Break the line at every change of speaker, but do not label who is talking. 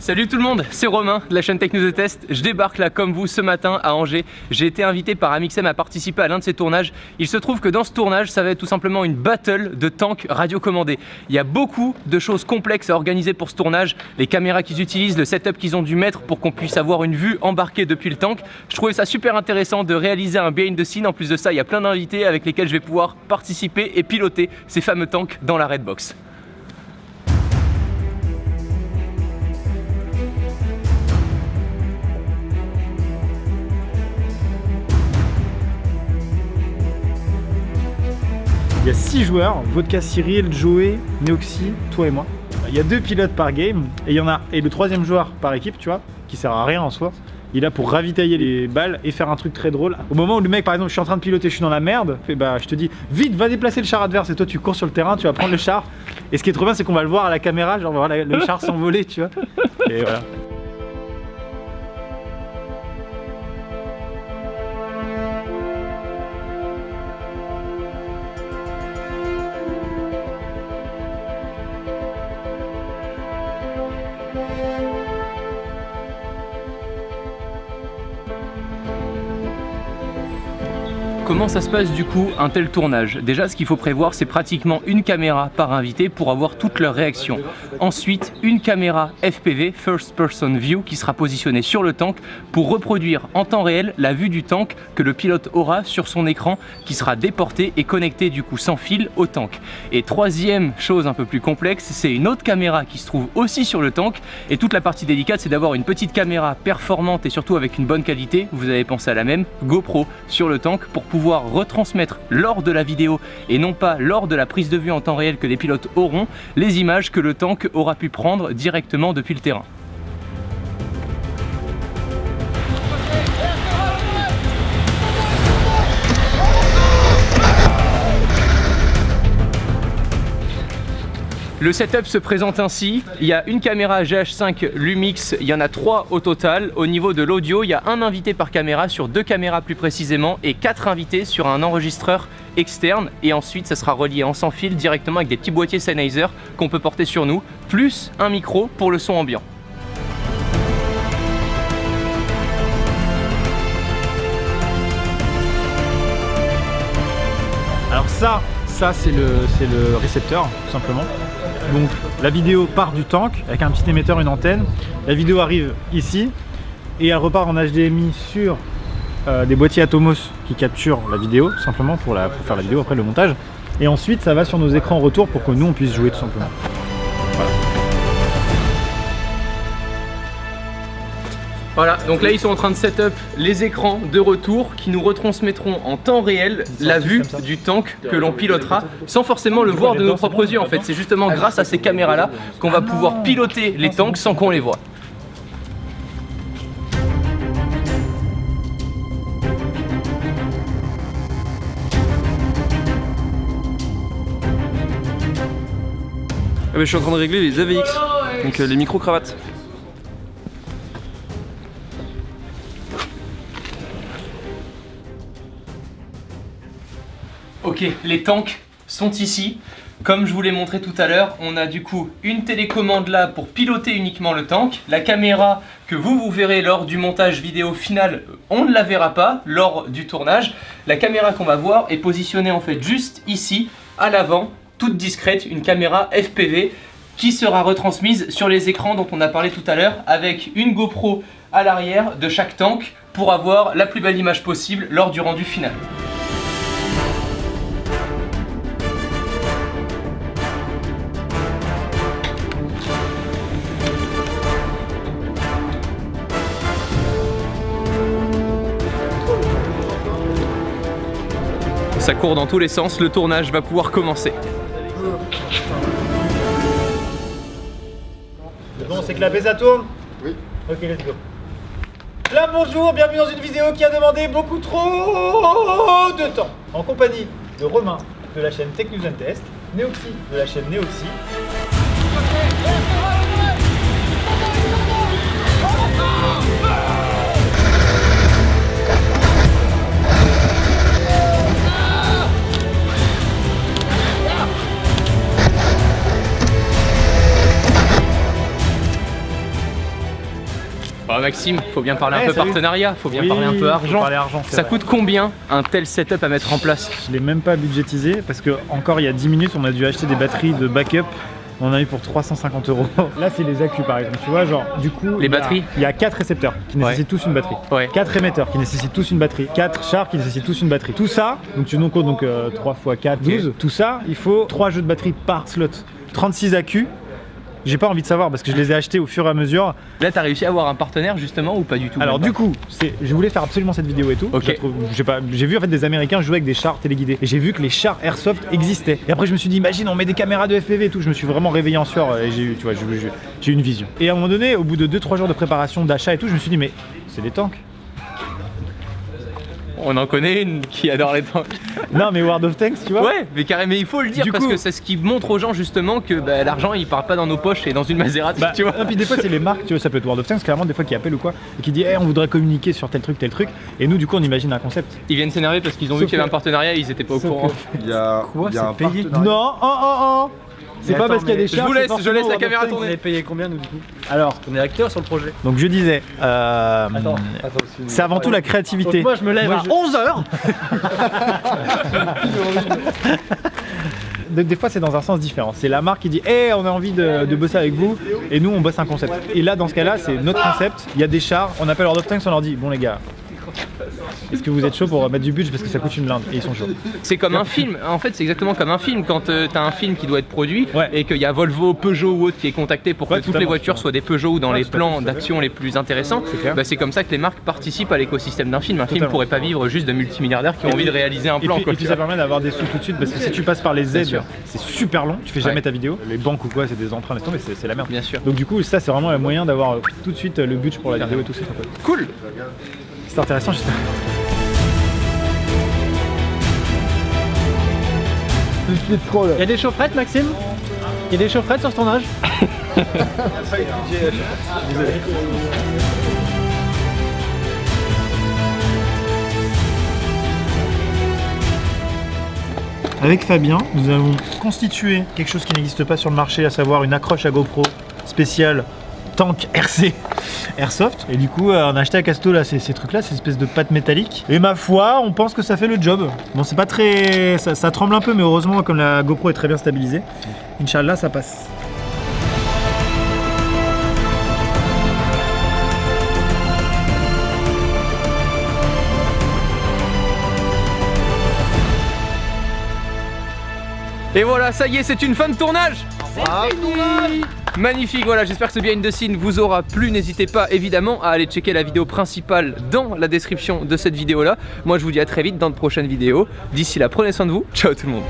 Salut tout le monde, c'est Romain de la chaîne Tech News et Test. Je débarque là comme vous ce matin à Angers. J'ai été invité par Amixem à participer à l'un de ces tournages. Il se trouve que dans ce tournage, ça va être tout simplement une battle de tanks radiocommandés. Il y a beaucoup de choses complexes à organiser pour ce tournage. Les caméras qu'ils utilisent, le setup qu'ils ont dû mettre pour qu'on puisse avoir une vue embarquée depuis le tank. Je trouvais ça super intéressant de réaliser un behind the scene. En plus de ça, il y a plein d'invités avec lesquels je vais pouvoir participer et piloter ces fameux tanks dans la Redbox.
Il y a 6 joueurs, Vodka Cyril, Joey, Neoxy, toi et moi. Il y a 2 pilotes par game et le troisième joueur par équipe, tu vois, qui sert à rien en soi. Il est là pour ravitailler les balles et faire un truc très drôle. Au moment où le mec, par exemple, je suis en train de piloter, je suis dans la merde, et bah je te dis vite, va déplacer le char adverse et toi tu cours sur le terrain, tu vas prendre le char. Et ce qui est trop bien, c'est qu'on va le voir à la caméra, genre on va voir le char s'envoler, tu vois. Et voilà.
Comment ça se passe du coup un tel tournage? Déjà, ce qu'il faut prévoir, c'est pratiquement une caméra par invité pour avoir toutes leurs réactions. Ensuite, une caméra FPV, First Person View, qui sera positionnée sur le tank pour reproduire en temps réel la vue du tank que le pilote aura sur son écran, qui sera déporté et connecté du coup sans fil au tank. Et troisième chose un peu plus complexe, c'est une autre caméra qui se trouve aussi sur le tank. Et toute la partie délicate, c'est d'avoir une petite caméra performante et surtout avec une bonne qualité. Vous avez pensé à la même, GoPro sur le tank pour pouvoir retransmettre lors de la vidéo et non pas lors de la prise de vue en temps réel que les pilotes auront, les images que le tank aura pu prendre directement depuis le terrain. Le setup se présente ainsi, il y a une caméra GH5 Lumix, il y en a 3 au total. Au niveau de l'audio, il y a un invité par caméra sur 2 caméras plus précisément et 4 invités sur un enregistreur externe. Et ensuite, ça sera relié en sans fil directement avec des petits boîtiers Sennheiser qu'on peut porter sur nous, plus un micro pour le son ambiant.
Alors ça c'est le récepteur tout simplement. Donc la vidéo part du tank avec un petit émetteur, une antenne. La vidéo arrive ici et elle repart en HDMI sur des boîtiers Atomos qui capturent la vidéo tout simplement pour faire la vidéo après le montage. Et ensuite ça va sur nos écrans retour pour que nous on puisse jouer tout simplement.
Voilà, donc là ils sont en train de setup les écrans de retour qui nous retransmettront en temps réel la vue du tank que l'on pilotera sans forcément le voir de nos propres yeux en fait. C'est justement grâce à ces caméras là qu'on va pouvoir piloter les tanks sans qu'on les voit.
Ah bah, je suis en train de régler les AVX, donc les micro-cravates.
Ok, les tanks sont ici. Comme je vous l'ai montré tout à l'heure, on a du coup une télécommande là pour piloter uniquement le tank. La caméra que vous verrez lors du montage vidéo final, on ne la verra pas lors du tournage. La caméra qu'on va voir est positionnée en fait juste ici, à l'avant, toute discrète, une caméra FPV qui sera retransmise sur les écrans dont on a parlé tout à l'heure avec une GoPro à l'arrière de chaque tank pour avoir la plus belle image possible lors du rendu final. Ça court dans tous les sens, le tournage va pouvoir commencer.
Bon, c'est que la BESA tourne? Oui. Ok, let's go. Là, bonjour, bienvenue dans une vidéo qui a demandé beaucoup trop de temps. En compagnie de Romain de la chaîne Tech News and Test, Neoxy de la chaîne Neoxy.
Bah Maxime, faut bien parler un
Ouais,
peu
salut.
partenariat, faut bien
Oui,
parler un peu
faut
argent.
parler argent, c'est
Ça
vrai.
coûte combien un tel setup à mettre en place?
Je l'ai même pas budgétisé parce que encore il y a 10 minutes on a dû acheter des batteries de backup. On en a eu pour 350 €. Là c'est les accus par exemple, tu vois, genre du coup.
Les batteries.
Il y a 4 récepteurs qui nécessitent tous une batterie.
Ouais.
4 émetteurs qui nécessitent tous une batterie. 4 chars qui nécessitent tous une batterie. Tout ça, donc tu nous comptes donc 3 x 4, 12. Tout ça, il faut 3 jeux de batterie par slot. 36 accus. J'ai pas envie de savoir parce que je les ai achetés au fur et à mesure.
Là t'as réussi à avoir un partenaire justement ou pas du tout?
Alors
même
du coup, je voulais faire absolument cette vidéo et tout.
Ok.
Je la trouve- j'ai vu en fait des Américains jouer avec des chars téléguidés et j'ai vu que les chars Airsoft existaient. Et après je me suis dit imagine on met des caméras de FPV et tout. Je me suis vraiment réveillé en sueur et j'ai eu, tu vois, j'ai eu une vision. Et à un moment donné, au bout de 2-3 jours de préparation, d'achat et tout, je me suis dit mais c'est des tanks.
On en connaît une qui adore les tanks.
Non mais World of Tanks, tu vois.
Ouais, mais carrément il faut le dire
Du
parce
coup-
que c'est ce qui montre aux gens justement que bah, l'argent il part pas dans nos poches et dans une Maserati,
Bah,
tu vois.
et puis des fois c'est les marques, tu vois, ça peut être World of Tanks clairement des fois qui appellent ou quoi et qui dit hey, on voudrait communiquer sur tel truc et nous du coup on imagine un concept.
Ils viennent s'énerver parce qu'ils ont vu
Sauf
qu'il y avait
que-
un partenariat et ils étaient pas au
Sauf
courant.
Il y a,
Quoi,
il y a un
c'est payé?
partenariat.
Non, oh. C'est
Mais
pas
attends,
parce qu'il y a
mais
des
je
chars.
vous
c'est
laisse, je
forcément
laisse la
World of
caméra
Tanks.
tourner.
Vous avez payé combien nous du coup?
Alors,
On est acteur sur le projet.
donc je disais, c'est avant tout la
Donc
créativité.
moi je me lève à 11h.
Des fois c'est dans un sens différent. C'est la marque qui dit hey, on a envie de bosser avec vous et nous on bosse un concept. Et là dans ce cas là c'est notre concept, il y a des chars, on appelle World of Tanks, on leur dit bon les gars, est-ce que vous êtes chaud pour mettre du budget parce que ça coûte une blinde et ils sont chauds.
C'est comme un film, en fait c'est exactement comme un film quand t'as un film qui doit être produit
Ouais.
et qu'il y a Volvo, Peugeot ou autre qui est contacté pour que
Ouais,
toutes les
totalement,
voitures soient des Peugeot ou dans
Ouais,
les
tout à fait,
plans
tout à fait.
d'action les plus intéressants,
C'est clair.
bah, c'est comme ça que les marques participent à l'écosystème d'un film. Un film
Totalement.
pourrait pas vivre juste de multimilliardaires qui ont envie de réaliser un plan.
Et
quoi,
puis
tu
ça
vois.
permet d'avoir des sous tout de suite parce que si tu passes par les
Bien
aides,
sûr.
c'est super long, tu fais jamais
Ouais.
ta vidéo. Les banques ou quoi, c'est des emprunts, laisse tomber, c'est la merde.
Bien sûr.
Donc du coup ça c'est vraiment un moyen d'avoir tout de suite le budget pour la vidéo et tout, c'est trop cool.
Cool.
C'est intéressant j'espère.
Il y a des chaufferettes Maxime? Il y a des chaufferettes sur ce tournage?
Avec Fabien, nous avons constitué quelque chose qui n'existe pas sur le marché, à savoir une accroche à GoPro spéciale tank RC Airsoft. Et du coup, on a acheté à Casto là, ces trucs-là, ces espèces de pâtes métalliques. Et ma foi, on pense que ça fait le job. Bon, c'est pas très. Ça tremble un peu, mais heureusement, comme la GoPro est très bien stabilisée, Inch'Allah, ça passe.
Et voilà, ça y est, c'est une fin de tournage. Magnifique, voilà, j'espère que ce behind the scene vous aura plu. N'hésitez pas évidemment à aller checker la vidéo principale dans la description de cette vidéo là. Moi je vous dis à très vite dans de prochaines vidéos. D'ici là, prenez soin de vous, ciao tout le monde.